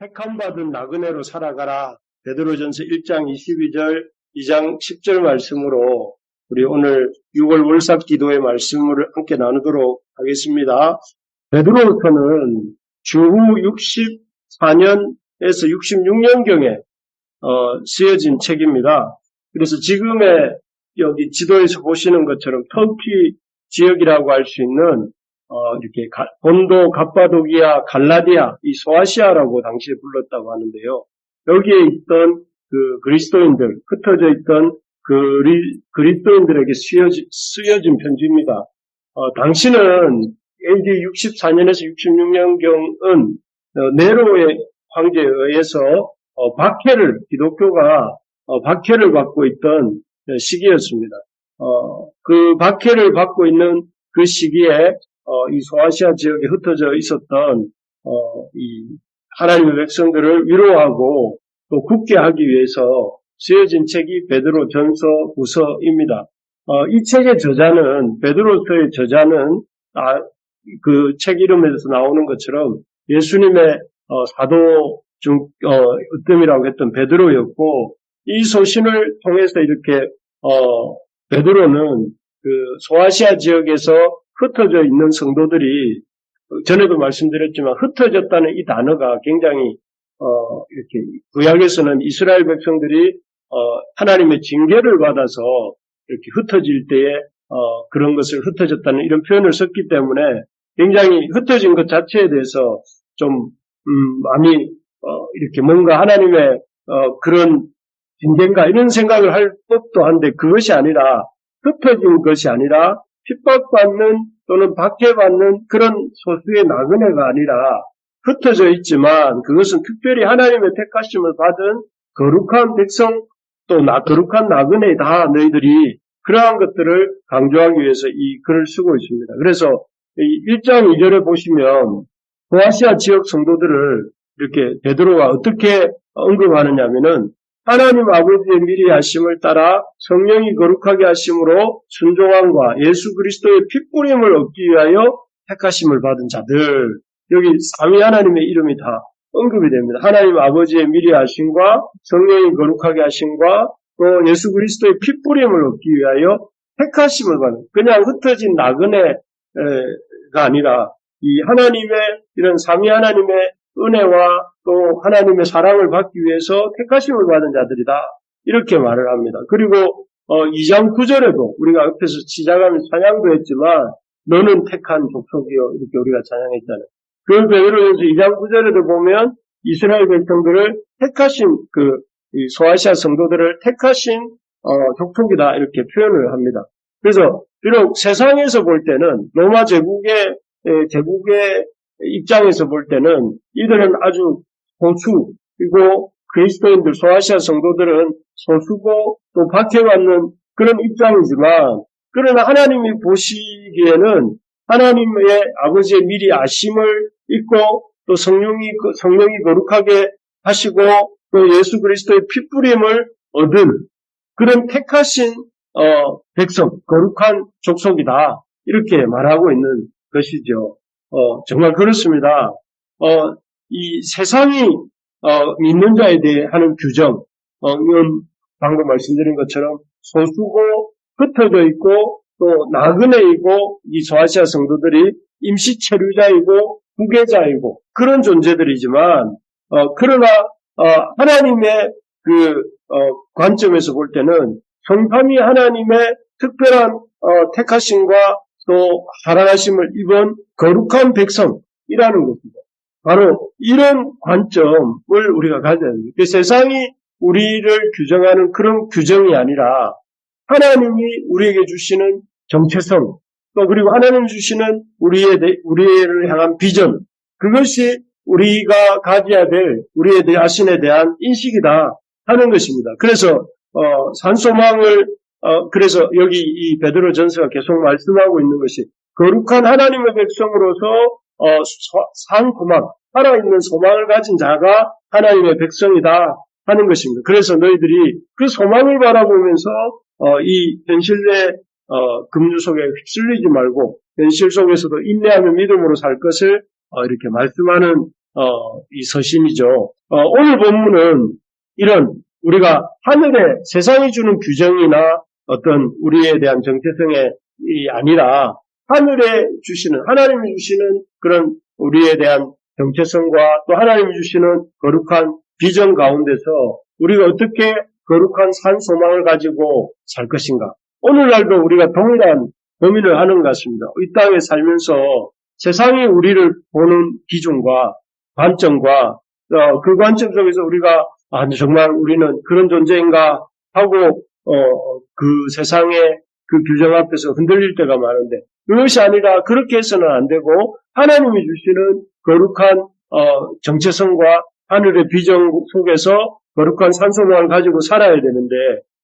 택함받은 나그네로 살아가라. 베드로전서 1장 22절, 2장 10절 말씀으로 우리 오늘 6월 월삭 기도의 말씀을 함께 나누도록 하겠습니다. 베드로서는 주후 64년에서 66년경에 쓰여진 책입니다. 그래서 지금의 여기 지도에서 보시는 것처럼 터키 지역이라고 할 수 있는 이렇게 본도, 갑바도기아, 갈라디아, 이 소아시아라고 당시에 불렀다고 하는데요. 여기에 있던 그 그리스도인들, 흩어져 있던 그리스도인들에게 쓰여진 편지입니다. 당시는 AD 64년에서 66년경은 네로의 황제에 의해서 기독교가 박해를 받고 있던 시기였습니다. 그 박해를 받고 있는 그 시기에 이 소아시아 지역에 흩어져 있었던 이 하나님의 백성들을 위로하고 또 굳게 하기 위해서 쓰여진 책이 베드로전서 후서입니다. 이 책의 저자는 베드로서의 저자는 그 책 이름에서 나오는 것처럼 예수님의 사도 중 으뜸이라고 했던 베드로였고, 이 소신을 통해서 이렇게 베드로는 그 소아시아 지역에서 흩어져 있는 성도들이, 전에도 말씀드렸지만 흩어졌다는 이 단어가 굉장히 이렇게 구약에서는 이스라엘 백성들이 하나님의 징계를 받아서 이렇게 흩어질 때에 그런 것을 흩어졌다는 이런 표현을 썼기 때문에 굉장히 흩어진 것 자체에 대해서 좀 마음이 이렇게 뭔가 하나님의 그런 징계인가 이런 생각을 할 법도 한데, 그것이 아니라, 흩어진 것이 아니라 핍박받는 또는 박해받는 그런 소수의 나그네가 아니라 흩어져 있지만 그것은 특별히 하나님의 택하심을 받은 거룩한 백성, 또 거룩한 나그네다 너희들이, 그러한 것들을 강조하기 위해서 이 글을 쓰고 있습니다. 그래서 1장 2절에 보시면 소아시아 지역 성도들을 이렇게 베드로가 어떻게 언급하느냐면은, 하나님 아버지의 미리 하심을 따라 성령이 거룩하게 하심으로 순종함과 예수 그리스도의 핏부림을 얻기 위하여 택하심을 받은 자들, 여기 삼위 하나님의 이름이 다 언급이 됩니다. 하나님 아버지의 미리 하심과 성령이 거룩하게 하심과 또 예수 그리스도의 핏부림을 얻기 위하여 택하심을 받는, 그냥 흩어진 나그네가 아니라 이 하나님의 이런 삼위 하나님의 은혜와 또 하나님의 사랑을 받기 위해서 택하심을 받은 자들이다, 이렇게 말을 합니다. 그리고 2장 9절에도 우리가 앞에서 시작하면서 찬양도 했지만 너는 택한 족속이요, 이렇게 우리가 찬양했잖아요. 그 베드로전서 2장 9절에도 보면 이스라엘 백성들을 택하신 이 소아시아 성도들을 택하신 족속이다, 이렇게 표현을 합니다. 그래서 비록 세상에서 볼 때는, 로마 제국의 입장에서 볼 때는 이들은 아주 소수, 그리고 그리스도인들, 소아시아 성도들은 소수고 또 박해받는 그런 입장이지만, 그러나 하나님이 보시기에는 하나님의 아버지의 미리 아심을 입고 또 성령이 거룩하게 하시고 또 예수 그리스도의 핏부림을 얻은 그런 택하신 백성, 거룩한 족속이다, 이렇게 말하고 있는 것이죠. 정말 그렇습니다. 이 세상이 믿는 자에 대해 하는 규정, 이건 방금 말씀드린 것처럼 소수고 흩어져 있고 또 나그네이고, 이 소아시아 성도들이 임시 체류자이고 후계자이고 그런 존재들이지만, 그러나 하나님의 관점에서 볼 때는 성삼위 하나님의 특별한 택하심과 또 사랑하심을 입은 거룩한 백성이라는 것입니다. 바로 이런 관점을 우리가 가져야 됩니다. 세상이 우리를 규정하는 그런 규정이 아니라 하나님이 우리에게 주시는 정체성, 또 그리고 하나님 주시는 우리를 향한 비전, 그것이 우리가 가져야 될 우리의 자신에 대한 인식이다 하는 것입니다. 그래서 그래서 여기 이 베드로전서가 계속 말씀하고 있는 것이, 거룩한 하나님의 백성으로서 살아있는 소망을 가진 자가 하나님의 백성이다 하는 것입니다. 그래서 너희들이 그 소망을 바라보면서 이 현실의 긍주 속에 휩쓸리지 말고 현실 속에서도 인내하며 믿음으로 살 것을 이렇게 말씀하는 이 서신이죠. 오늘 본문은 이런 우리가 하늘의 세상이 주는 규정이나 어떤 우리에 대한 정체성이 아니라 하늘에 주시는, 하나님이 주시는 그런 우리에 대한 정체성과 또 하나님이 주시는 거룩한 비전 가운데서 우리가 어떻게 거룩한 산 소망을 가지고 살 것인가. 오늘날도 우리가 동일한 고민을 하는 것 같습니다. 이 땅에 살면서 세상이 우리를 보는 기준과 관점과 그 관점 속에서 우리가 정말 우리는 그런 존재인가 하고 그 세상의 그 규정 앞에서 흔들릴 때가 많은데 그것이 아니라 그렇게 해서는 안 되고 하나님이 주시는 거룩한 정체성과 하늘의 비전 속에서 거룩한 산소망을 가지고 살아야 되는데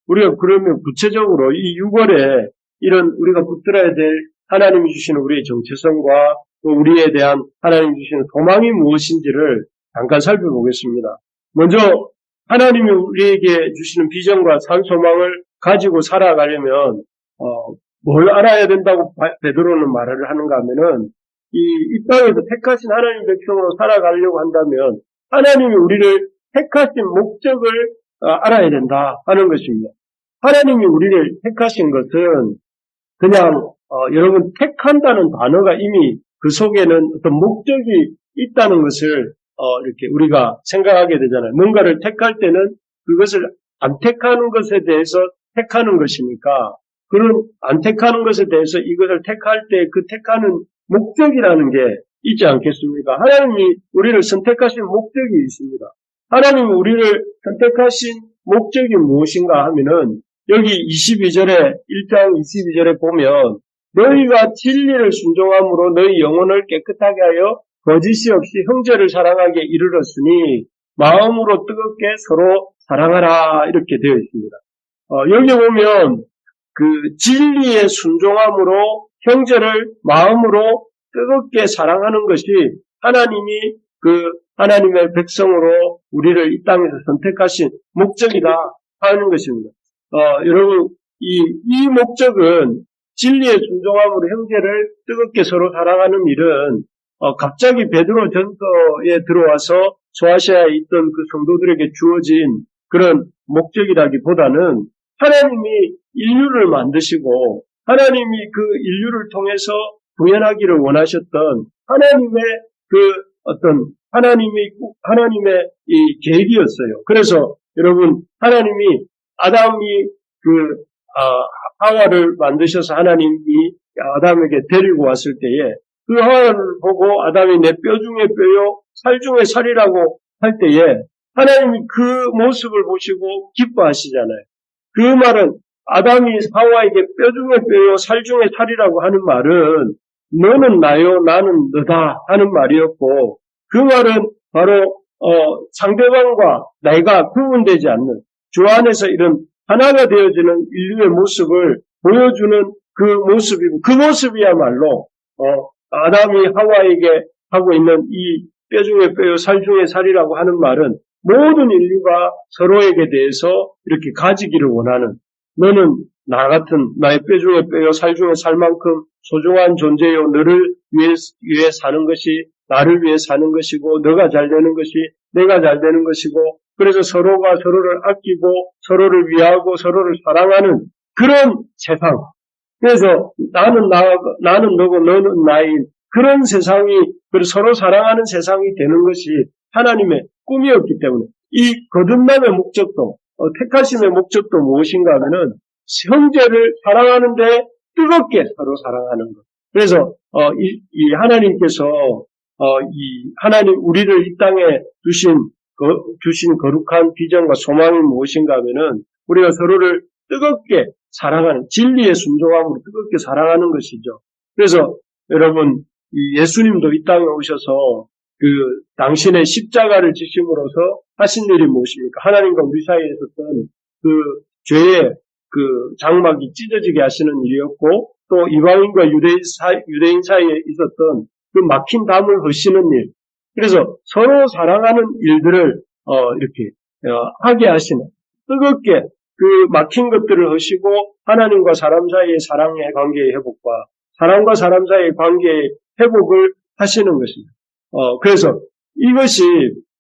우리가 그러면 구체적으로 이 6월에 이런 우리가 붙들어야 될 하나님이 주시는 우리의 정체성과 또 우리에 대한 하나님이 주시는 소망이 무엇인지를 잠깐 살펴보겠습니다. 먼저 하나님이 우리에게 주시는 비전과 산소망을 가지고 살아가려면 뭘 알아야 된다고 베드로는 말을 하는가 하면은 이 땅에서 택하신 하나님 백성으로 살아가려고 한다면 하나님이 우리를 택하신 목적을 알아야 된다 하는 것입니다. 하나님이 우리를 택하신 것은 그냥 여러분 택한다는 단어가 이미 그 속에는 어떤 목적이 있다는 것을 이렇게 우리가 생각하게 되잖아요. 뭔가를 택할 때는 그것을 안 택하는 것에 대해서 택하는 것이니까 그런 안 택하는 것에 대해서 이것을 택할 때 그 택하는 목적이라는 게 있지 않겠습니까? 하나님이 우리를 선택하신 목적이 있습니다. 하나님이 우리를 선택하신 목적이 무엇인가 하면은 여기 22절에 1장 22절에 보면 너희가 진리를 순종함으로 너희 영혼을 깨끗하게 하여 거짓이 없이 형제를 사랑하게 이르렀으니 마음으로 뜨겁게 서로 사랑하라 이렇게 되어 있습니다. 여기 보면 그 진리에 순종함으로 형제를 마음으로 뜨겁게 사랑하는 것이 하나님이 그 하나님의 백성으로 우리를 이 땅에서 선택하신 목적이다 하는 것입니다. 여러분 이 목적은 진리에 순종함으로 형제를 뜨겁게 서로 사랑하는 일은 갑자기 베드로 전서에 들어와서 소아시아에 있던 그 성도들에게 주어진 그런 목적이라기보다는 하나님이 인류를 만드시고 하나님이 그 인류를 통해서 구현하기를 원하셨던 하나님의 그 어떤 하나님의 이 계획이었어요. 그래서 여러분 하나님이 아담이 하와를 만드셔서 하나님이 아담에게 데리고 왔을 때에 그 하와를 보고 아담이 내 뼈 중에 뼈요 살 중에 살이라고 할 때에 하나님이 그 모습을 보시고 기뻐하시잖아요. 그 말은 아담이 하와에게 뼈 중에 뼈요 살 중에 살이라고 하는 말은 너는 나요 나는 너다 하는 말이었고 그 말은 바로 상대방과 내가 구분되지 않는 주 안에서 이런 하나가 되어지는 인류의 모습을 보여주는 그 모습이고 그 모습이야말로 아담이 하와에게 하고 있는 이 뼈 중에 뼈요 살 중에 살이라고 하는 말은 모든 인류가 서로에게 대해서 이렇게 가지기를 원하는 너는 나 같은 나의 뼈 중에 뼈요 살 중에 살만큼 소중한 존재요 너를 위해 사는 것이 나를 위해 사는 것이고 너가 잘 되는 것이 내가 잘 되는 것이고 그래서 서로가 서로를 아끼고 서로를 위하고 서로를 사랑하는 그런 세상. 그래서 나는 너고 너는 나인 그런 세상이 서로 사랑하는 세상이 되는 것이 하나님의 꿈이었기 때문에 이 거듭남의 목적도 택하심의 목적도 무엇인가 하면은 형제를 사랑하는데 뜨겁게 서로 사랑하는 것. 그래서 이 하나님께서 이 하나님 우리를 이 땅에 주신 거룩한 비전과 소망이 무엇인가 하면은 우리가 서로를 뜨겁게 사랑하는 진리의 순종함으로 뜨겁게 사랑하는 것이죠. 그래서 여러분 예수님도 이 땅에 오셔서 그 당신의 십자가를 지심으로써 하신 일이 무엇입니까? 하나님과 우리 사이에 있었던 그 죄의 그 장막이 찢어지게 하시는 일이었고 또 이방인과 유대인 사이에 있었던 그 막힌 담을 허시는 일. 그래서 서로 사랑하는 일들을 이렇게 하게 하시는 뜨겁게 그 막힌 것들을 허시고 하나님과 사람 사이의 사랑의 관계의 회복과 사람과 사람 사이의 관계의 회복을 하시는 것입니다. 그래서 이것이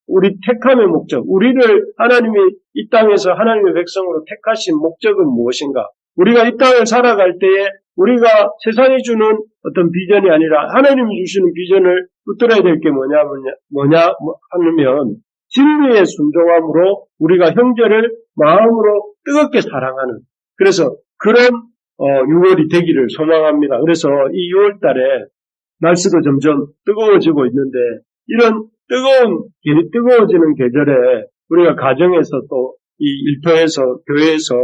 우리 택함의 목적, 우리를 하나님이 이 땅에서 하나님의 백성으로 택하신 목적은 무엇인가? 우리가 이 땅을 살아갈 때에 우리가 세상이 주는 어떤 비전이 아니라 하나님이 주시는 비전을 붙들어야 될 게 뭐냐 하면 진리의 순종함으로 우리가 형제를 마음으로 뜨겁게 사랑하는 그래서 그런 6월이 되기를 소망합니다. 그래서 이 6월 달에 날씨도 점점 뜨거워지고 있는데 이런 뜨거워지는 계절에 우리가 가정에서 또 이 일터에서 교회에서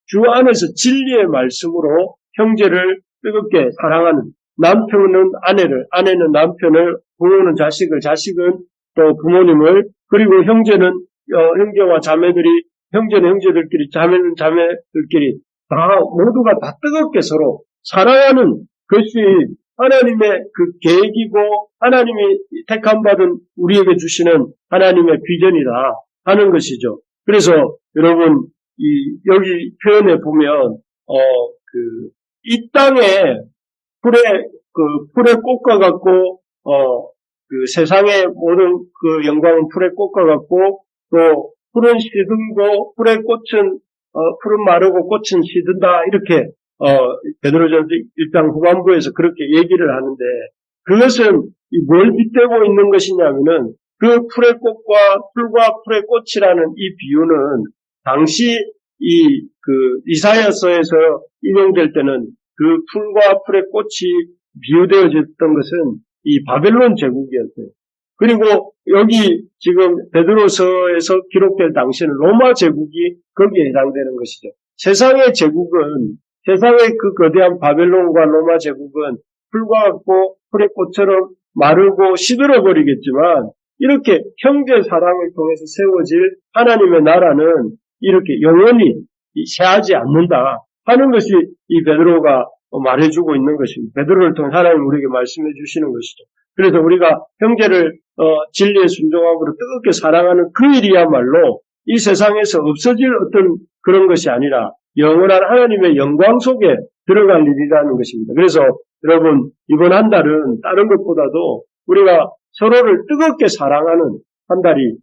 주 안에서 진리의 말씀으로 형제를 뜨겁게 사랑하는 남편은 아내는 남편을, 부모는 자식을, 자식은 또 부모님을, 그리고 형제는 형제와 자매들이, 형제는 형제들끼리, 자매는 자매들끼리 모두가 다 뜨겁게 서로 사랑하는 것이 하나님의 그 계획이고 하나님이 택함받은 우리에게 주시는 하나님의 비전이다 하는 것이죠. 그래서 여러분 여기 표현에 보면 이 땅에 풀의 꽃과 같고 그 세상의 모든 그 영광은 풀의 꽃과 같고 또 풀은 시들고 풀은 마르고 꽃은 시든다 이렇게 베드로전서 1장 후반부에서 그렇게 얘기를 하는데 그것은 뭘 빗대고 있는 것이냐면은 그 풀의 풀의 꽃이라는 이 비유는 당시 이사야서에서 인용될 때는 그 풀과 풀의 꽃이 비유되어졌던 것은 이 바벨론 제국이었어요. 그리고 여기 지금 베드로서에서 기록될 당시에는 로마 제국이 거기에 해당되는 것이죠. 세상의 그 거대한 바벨론과 로마 제국은 풀과 같고 풀의 꽃처럼 마르고 시들어버리겠지만 이렇게 형제 사랑을 통해서 세워질 하나님의 나라는 이렇게 영원히 쇠하지 않는다 하는 것이 이 베드로가 말해주고 있는 것입니다. 베드로를 통해 하나님 우리에게 말씀해 주시는 것이죠. 그래서 우리가 형제를 진리의 순종함으로 뜨겁게 사랑하는 그 일이야말로 이 세상에서 없어질 어떤 그런 것이 아니라 영원한 하나님의 영광 속에 들어갈 일이라는 것입니다. 그래서 여러분 이번 한 달은 다른 것보다도 우리가 서로를 뜨겁게 사랑하는 한 달이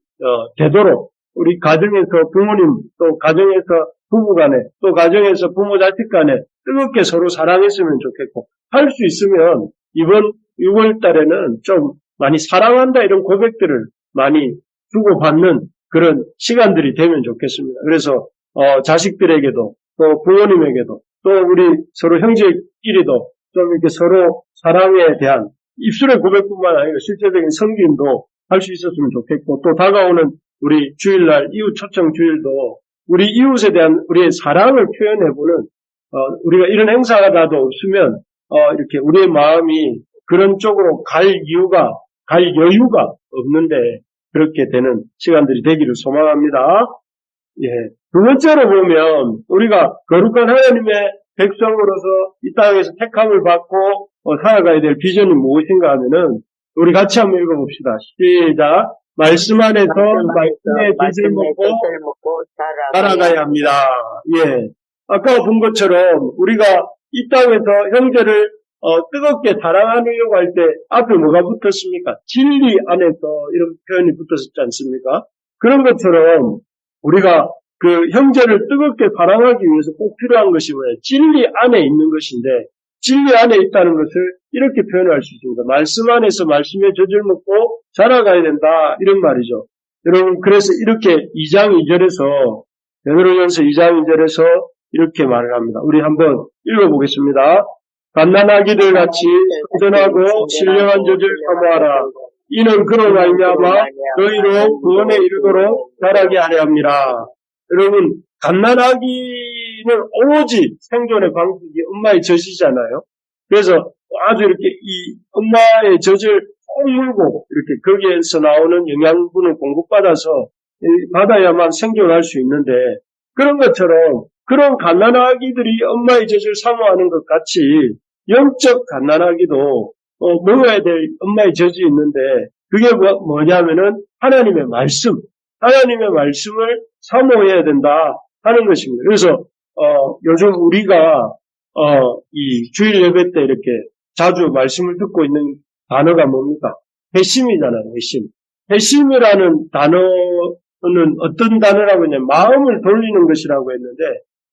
되도록 우리 가정에서 부모님 또 가정에서 부부 간에 또 가정에서 부모 자식 간에 뜨겁게 서로 사랑했으면 좋겠고 할 수 있으면 이번 6월 달에는 좀 많이 사랑한다 이런 고백들을 많이 주고받는 그런 시간들이 되면 좋겠습니다. 그래서 자식들에게도 또 부모님에게도 또 우리 서로 형제끼리도 좀 이렇게 서로 사랑에 대한 입술의 고백뿐만 아니라 실제적인 섬김도 할 수 있었으면 좋겠고 또 다가오는 우리 주일날 이웃 초청 주일도 우리 이웃에 대한 우리의 사랑을 표현해보는 우리가 이런 행사가 더 없으면 이렇게 우리의 마음이 그런 쪽으로 갈 여유가 없는데 그렇게 되는 시간들이 되기를 소망합니다. 예. 두 번째로 보면 우리가 거룩한 하나님의 백성으로서 이 땅에서 택함을 받고 살아가야 될 비전이 무엇인가 하면은 우리 같이 한번 읽어봅시다. 시작. 말씀 안에서 말씀의 빚을 먹고 살아가야 합니다. 예. 아까 본 것처럼 우리가 이 땅에서 형제를 뜨겁게 사랑하려고 할 때 앞에 뭐가 붙었습니까? 진리 안에서 이런 표현이 붙었지 않습니까? 그런 것처럼 우리가 그 형제를 뜨겁게 사랑하기 위해서 꼭 필요한 것이 뭐예요? 진리 안에 있는 것인데 진리 안에 있다는 것을 이렇게 표현할 수 있습니다. 말씀 안에서 말씀의 젖을 먹고 자라가야 된다 이런 말이죠. 여러분 그래서 이렇게 2장 2절에서 베드로전서 2장 2절에서 이렇게 말을 합니다. 우리 한번 읽어보겠습니다. 갓난아기들 같이 순전하고 신령한 젖을 사모하라. 이는 그로 말미암아 너희로 구원에 이르도록 자라게 하려 함이라. 여러분 갓난아기는 오직 생존의 방식이 엄마의 젖이잖아요. 그래서 아주 이렇게 이 엄마의 젖을 꼭 물고 이렇게 거기에서 나오는 영양분을 공급받아서 받아야만 생존할 수 있는데 그런 것처럼 그런 갓난아기들이 엄마의 젖을 사모하는 것 같이 영적 갓난아기도 먹어야 될 엄마의 젖이 있는데 그게 뭐냐면은 하나님의 하나님의 말씀을 사모해야 된다 하는 것입니다. 그래서 요즘 우리가 이 주일 예배 때 이렇게 자주 말씀을 듣고 있는 단어가 뭡니까? 회심이잖아요, 회심. 회심이라는 단어는 어떤 단어라고 했냐면 마음을 돌리는 것이라고 했는데,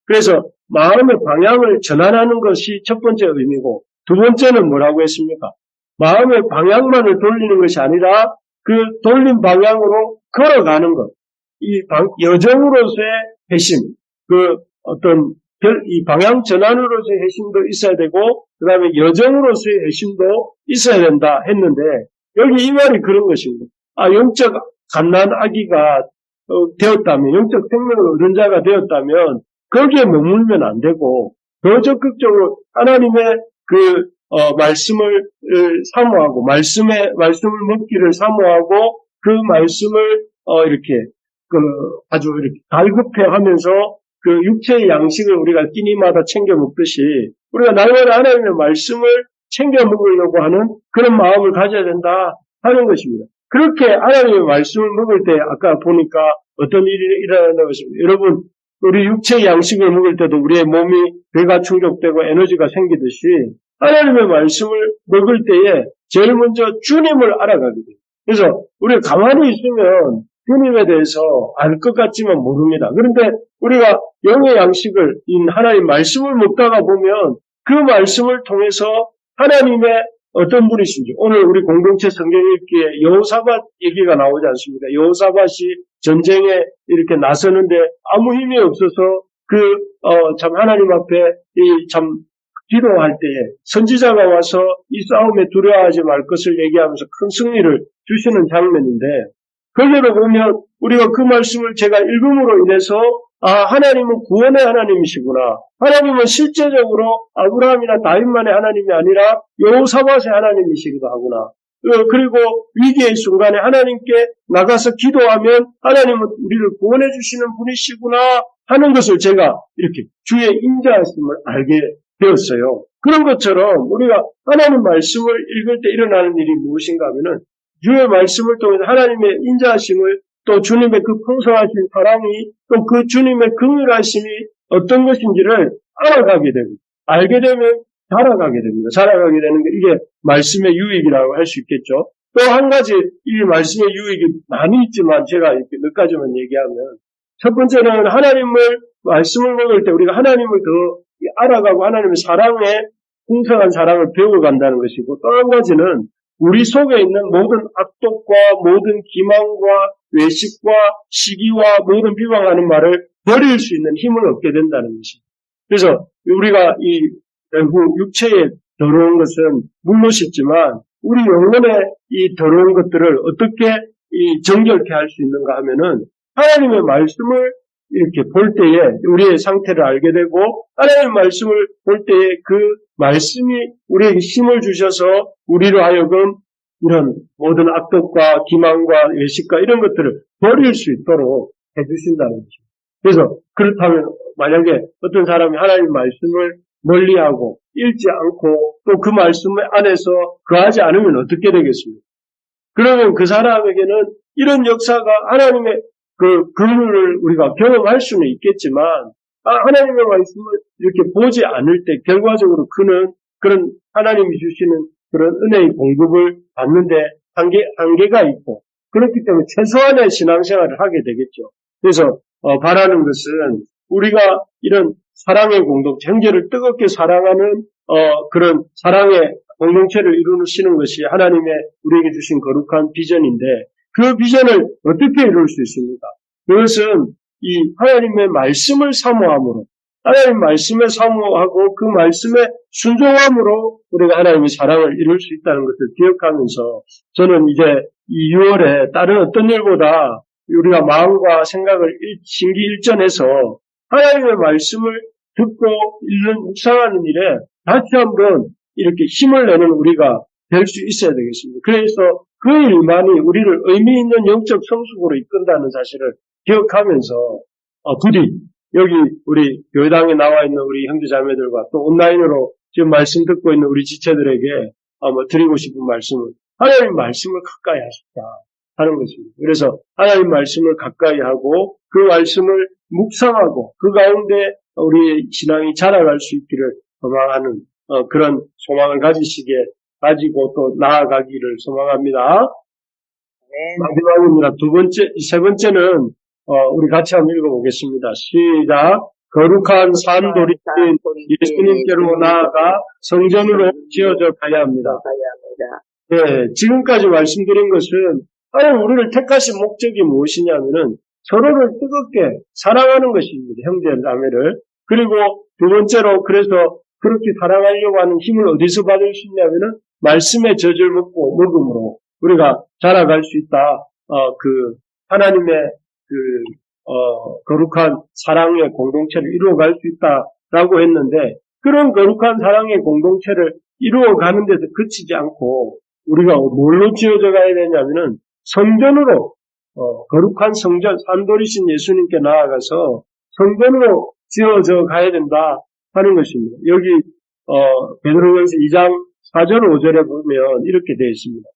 그래서 마음의 방향을 전환하는 것이 첫 번째 의미고, 두 번째는 뭐라고 했습니까? 마음의 방향만을 돌리는 것이 아니라 그 돌린 방향으로 걸어가는 것. 이 여정으로서의 회심, 그 어떤 이 방향 전환으로서의 회심도 있어야 되고, 그 다음에 여정으로서의 회심도 있어야 된다 했는데, 여기 이 말이 그런 것입니다. 영적 갓난 아기가 되었다면, 영적 생명을 얻은 자가 되었다면, 거기에 머물면 안 되고, 더 적극적으로 하나님의 말씀을 사모하고, 말씀을 먹기를 사모하고, 그 말씀을, 이렇게, 아주 이렇게 갈급해 하면서, 그 육체의 양식을 우리가 끼니마다 챙겨 먹듯이, 우리가 날마다 하나님의 말씀을 챙겨 먹으려고 하는 그런 마음을 가져야 된다 하는 것입니다. 그렇게 하나님의 말씀을 먹을 때, 아까 보니까 어떤 일이 일어난다고 했습니다. 여러분, 우리 육체의 양식을 먹을 때도 우리의 몸이 배가 충족되고 에너지가 생기듯이 하나님의 말씀을 먹을 때에 제일 먼저 주님을 알아가게 돼요. 그래서 우리가 가만히 있으면 주님에 대해서 알 것 같지만 모릅니다. 그런데 우리가 영의 양식을, 하나님 말씀을 먹다가 보면 그 말씀을 통해서 하나님의 어떤 분이신지, 오늘 우리 공동체 성경 읽기에 여호사밧 얘기가 나오지 않습니까? 여호사밧이 전쟁에 이렇게 나서는데 아무 힘이 없어서 참 하나님 앞에 참 기도할 때에 선지자가 와서 이 싸움에 두려워하지 말 것을 얘기하면서 큰 승리를 주시는 장면인데, 거기로 보면 우리가 그 말씀을 제가 읽음으로 인해서 하나님은 구원의 하나님이시구나. 하나님은 실제적으로 아브라함이나 다윗만의 하나님이 아니라 여호사밧의 하나님이시기도 하구나. 그리고 위기의 순간에 하나님께 나가서 기도하면 하나님은 우리를 구원해 주시는 분이시구나 하는 것을 제가 이렇게 주의 인자하심을 알게 되었어요. 그런 것처럼 우리가 하나님 말씀을 읽을 때 일어나는 일이 무엇인가 하면은 주의 말씀을 통해서 하나님의 인자하심을, 또 주님의 그 풍성하신 사랑이, 또 그 주님의 긍휼하심이 어떤 것인지를 알아가게 됩니다. 알게 되면 자라가게 됩니다. 자라가게 되는 게 이게 말씀의 유익이라고 할 수 있겠죠. 또 한 가지 이 말씀의 유익이 많이 있지만 제가 이렇게 몇 가지만 얘기하면, 첫 번째는 말씀을 먹을 때 우리가 하나님을 더 알아가고 하나님의 사랑에 풍성한 사랑을 배워간다는 것이고, 또 한 가지는 우리 속에 있는 모든 악독과 모든 기망과 외식과 시기와 모든 비방하는 말을 버릴 수 있는 힘을 얻게 된다는 것입니다. 그래서 우리가 이 육체에 더러운 것은 물로 씻지만 우리 영혼의 이 더러운 것들을 어떻게 정결케 할 수 있는가 하면은 하나님의 말씀을 이렇게 볼 때에 우리의 상태를 알게 되고, 하나님의 말씀을 볼 때에 그 말씀이 우리에게 힘을 주셔서 우리로 하여금 이런 모든 악독과 기망과 외식과 이런 것들을 버릴 수 있도록 해주신다는 것입니다. 그래서 그렇다면 만약에 어떤 사람이 하나님의 말씀을 멀리하고 읽지 않고 또 그 말씀 안에서 거하지 않으면 어떻게 되겠습니까? 그러면 그 사람에게는 이런 역사가 하나님의 그 긍휼을 우리가 경험할 수는 있겠지만, 하나님의 말씀을 이렇게 보지 않을 때 결과적으로 그는 그런 하나님이 주시는 그런 은혜의 공급을 받는데 한계가 있고, 그렇기 때문에 최소한의 신앙생활을 하게 되겠죠. 그래서 바라는 것은 우리가 이런 사랑의 공동체, 형제를 뜨겁게 사랑하는 그런 사랑의 공동체를 이루시는 것이 하나님의 우리에게 주신 거룩한 비전인데, 그 비전을 어떻게 이룰 수 있습니까? 그것은 이 하나님의 말씀을 사모함으로, 하나님 말씀에 사모하고 그 말씀에 순종함으로 우리가 하나님의 사랑을 이룰 수 있다는 것을 기억하면서, 저는 이제 이 6월에 다른 어떤 일보다 우리가 마음과 생각을 신기일전해서 하나님의 말씀을 듣고 읽는 묵상하는 일에 다시 한번 이렇게 힘을 내는 우리가 될 수 있어야 되겠습니다. 그래서 그 일만이 우리를 의미 있는 영적 성숙으로 이끈다는 사실을 기억하면서 부디 여기 우리 교회당에 나와 있는 우리 형제자매들과 또 온라인으로 지금 말씀 듣고 있는 우리 지체들에게 드리고 싶은 말씀은 하나님 말씀을 가까이 하십자 하는 것입니다. 그래서 하나님 말씀을 가까이 하고 그 말씀을 묵상하고 그 가운데 우리의 신앙이 자라갈 수 있기를 소망하는 그런 소망을 가지시기에 가지고 또 나아가기를 소망합니다. 네. 마지막입니다. 세 번째는 우리 같이 한번 읽어보겠습니다. 시작. 거룩한 산돌이신 예수님께로 나아가 성전으로 지어져 가야 합니다. 네, 지금까지 말씀드린 것은 하나님 우리를 택하신 목적이 무엇이냐면은 서로를 뜨겁게 사랑하는 것입니다. 형제자매를. 그리고 두 번째로 그래서 그렇게 사랑하려고 하는 힘을 어디서 받을 수 있냐면은 말씀의 젖을 먹음으로 우리가 자라갈 수 있다. 하나님의 거룩한 사랑의 공동체를 이루어갈 수 있다라고 했는데 그런 거룩한 사랑의 공동체를 이루어가는 데서 그치지 않고 우리가 뭘로 지어져 가야 되냐면은 성전으로 거룩한 성전 산돌이신 예수님께 나아가서 성전으로 지어져 가야 된다 하는 것입니다. 여기 베드로전서 2장 4절 5절에 보면 이렇게 되어 있습니다.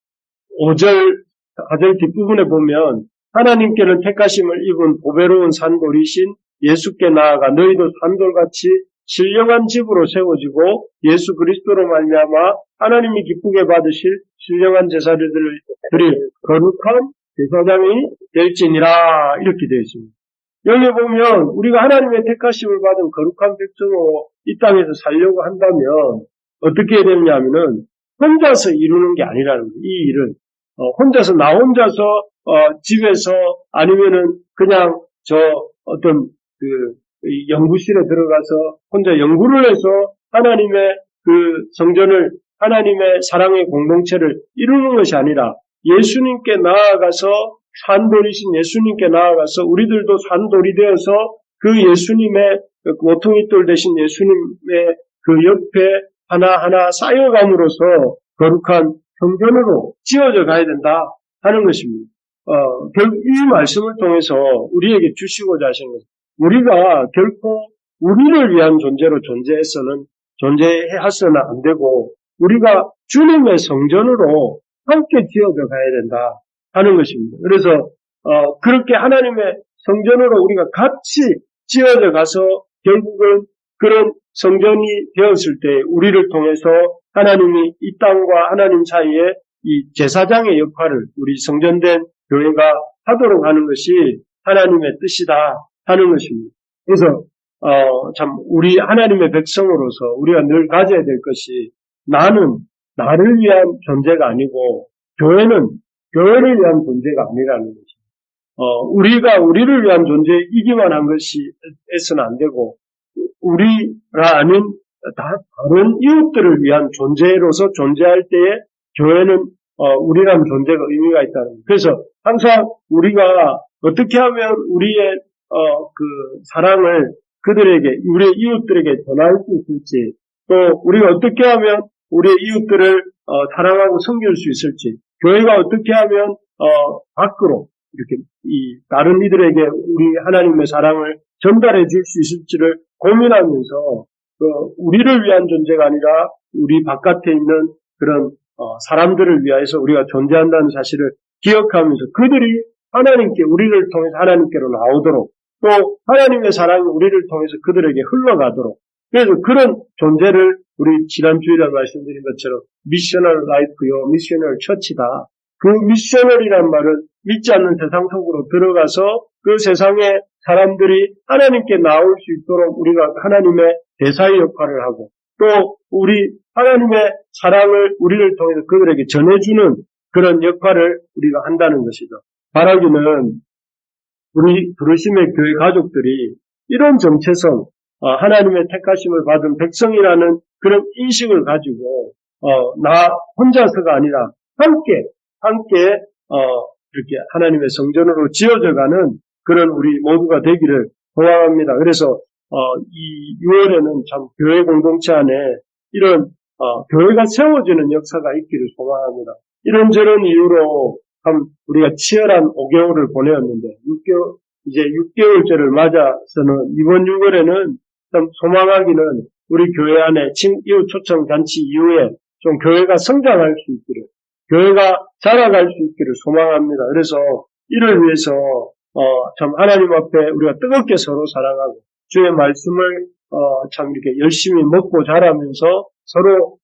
4절 뒷부분에 보면 하나님께는 택하심을 입은 보배로운 산돌이신 예수께 나아가 너희도 산돌같이 신령한 집으로 세워지고 예수 그리스도로 말미암아 하나님이 기쁘게 받으실 신령한 제사를 드릴 거룩한 제사장이 될지니라 이렇게 되어 있습니다. 여기 보면 우리가 하나님의 택하심을 받은 거룩한 백성으로 이 땅에서 살려고 한다면 어떻게 해야 되느냐면은 혼자서 이루는 게 아니라는 거예요. 이 일은 혼자서 나 혼자서 집에서 아니면은 그냥 어떤 연구실에 들어가서 혼자 연구를 해서 하나님의 성전을 하나님의 사랑의 공동체를 이루는 것이 아니라 예수님께 나아가서 산돌이신 예수님께 나아가서 우리들도 산돌이 되어서 그 예수님의 모퉁이돌 되신 예수님의 그 옆에 하나하나 쌓여감으로써 거룩한 성전으로 지어져 가야 된다 하는 것입니다. 결국 이 말씀을 통해서 우리에게 주시고자 하신 것은 우리가 결코 우리를 위한 존재로 존재해서는 안 되고 우리가 주님의 성전으로 함께 지어져 가야 된다 하는 것입니다. 그래서 그렇게 하나님의 성전으로 우리가 같이 지어져 가서 결국은 그런 성전이 되었을 때 우리를 통해서 하나님이 이 땅과 하나님 사이에 이 제사장의 역할을 우리 성전된 교회가 하도록 하는 것이 하나님의 뜻이다 하는 것입니다. 그래서 참 우리 하나님의 백성으로서 우리가 늘 가져야 될 것이 나는 나를 위한 존재가 아니고 교회는 교회를 위한 존재가 아니라는 것입니다. 우리가 우리를 위한 존재이기만 한 것이 해서는 안 되고 우리가 아닌 다른 이웃들을 위한 존재로서 존재할 때에 교회는 우리라는 존재가 의미가 있다는 거예요. 그래서 항상 우리가 어떻게 하면 우리의 사랑을 그들에게 우리의 이웃들에게 전할 수 있을지 또 우리가 어떻게 하면 우리의 이웃들을 사랑하고 섬길 수 있을지 교회가 어떻게 하면 밖으로 이렇게 다른 이들에게 우리 하나님의 사랑을 전달해 줄 수 있을지를 고민하면서 우리를 위한 존재가 아니라 우리 바깥에 있는 그런 사람들을 위해서 우리가 존재한다는 사실을 기억하면서 그들이 하나님께 우리를 통해서 하나님께로 나오도록 또 하나님의 사랑이 우리를 통해서 그들에게 흘러가도록 그래서 그런 존재를 우리 지난 주일에 말씀드린 것처럼 미셔널 라이프요 미셔널 처치다. 그 미셔널이란 말은 믿지 않는 세상 속으로 들어가서 그 세상의 사람들이 하나님께 나올 수 있도록 우리가 하나님의 대사의 역할을 하고 또 우리 하나님의 사랑을 우리를 통해서 그들에게 전해주는 그런 역할을 우리가 한다는 것이죠. 바라기는 우리 부르심의 교회 가족들이 이런 정체성, 하나님의 택하심을 받은 백성이라는 그런 인식을 가지고 나 혼자서가 아니라 함께 이렇게 하나님의 성전으로 지어져가는 그런 우리 모두가 되기를 소망합니다. 그래서 이 6월에는 참 교회 공동체 안에 이런 교회가 세워지는 역사가 있기를 소망합니다. 이런저런 이유로 참 우리가 치열한 5개월을 보내었는데 이제 6개월째를 맞아서는 이번 6월에는 참 소망하기는 우리 교회 안에 이웃 초청 잔치 이후에 좀 교회가 성장할 수 있기를 교회가 자라갈 수 있기를 소망합니다. 그래서 이를 위해서 참 하나님 앞에 우리가 뜨겁게 서로 사랑하고 주의 말씀을 참 이렇게 열심히 먹고 자라면서 서로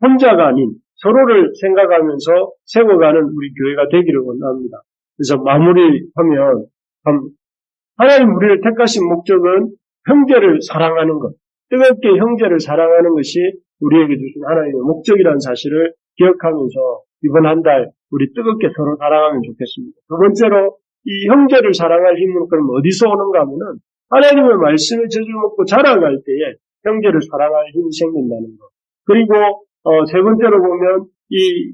혼자가 아닌 서로를 생각하면서 세워가는 우리 교회가 되기를 원합니다. 그래서 마무리하면 하나님 우리를 택하신 목적은 형제를 사랑하는 것, 뜨겁게 형제를 사랑하는 것이 우리에게 주신 하나님의 목적이라는 사실을 기억하면서 이번 한 달 우리 뜨겁게 서로 사랑하면 좋겠습니다. 두 번째로 이 형제를 사랑할 힘은 그럼 어디서 오는가 하면은 하나님의 말씀을 저주먹고 자라갈 때에 형제를 사랑할 힘이 생긴다는 것. 그리고 세 번째로 보면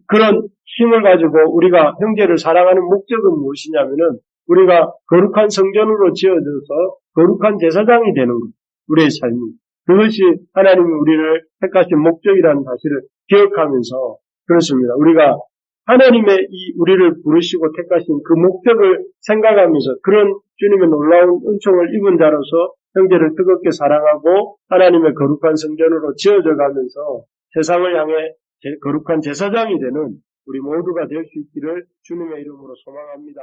그런 힘을 가지고 우리가 형제를 사랑하는 목적은 무엇이냐면은 우리가 거룩한 성전으로 지어져서 거룩한 제사장이 되는 것. 우리의 삶이. 그것이 하나님이 우리를 택하신 목적이라는 사실을 기억하면서 그렇습니다. 우리가 하나님의 우리를 부르시고 택하신 그 목적을 생각하면서 그런 주님의 놀라운 은총을 입은 자로서 형제를 뜨겁게 사랑하고 하나님의 거룩한 성전으로 지어져 가면서 세상을 향해 거룩한 제사장이 되는 우리 모두가 될 수 있기를 주님의 이름으로 소망합니다.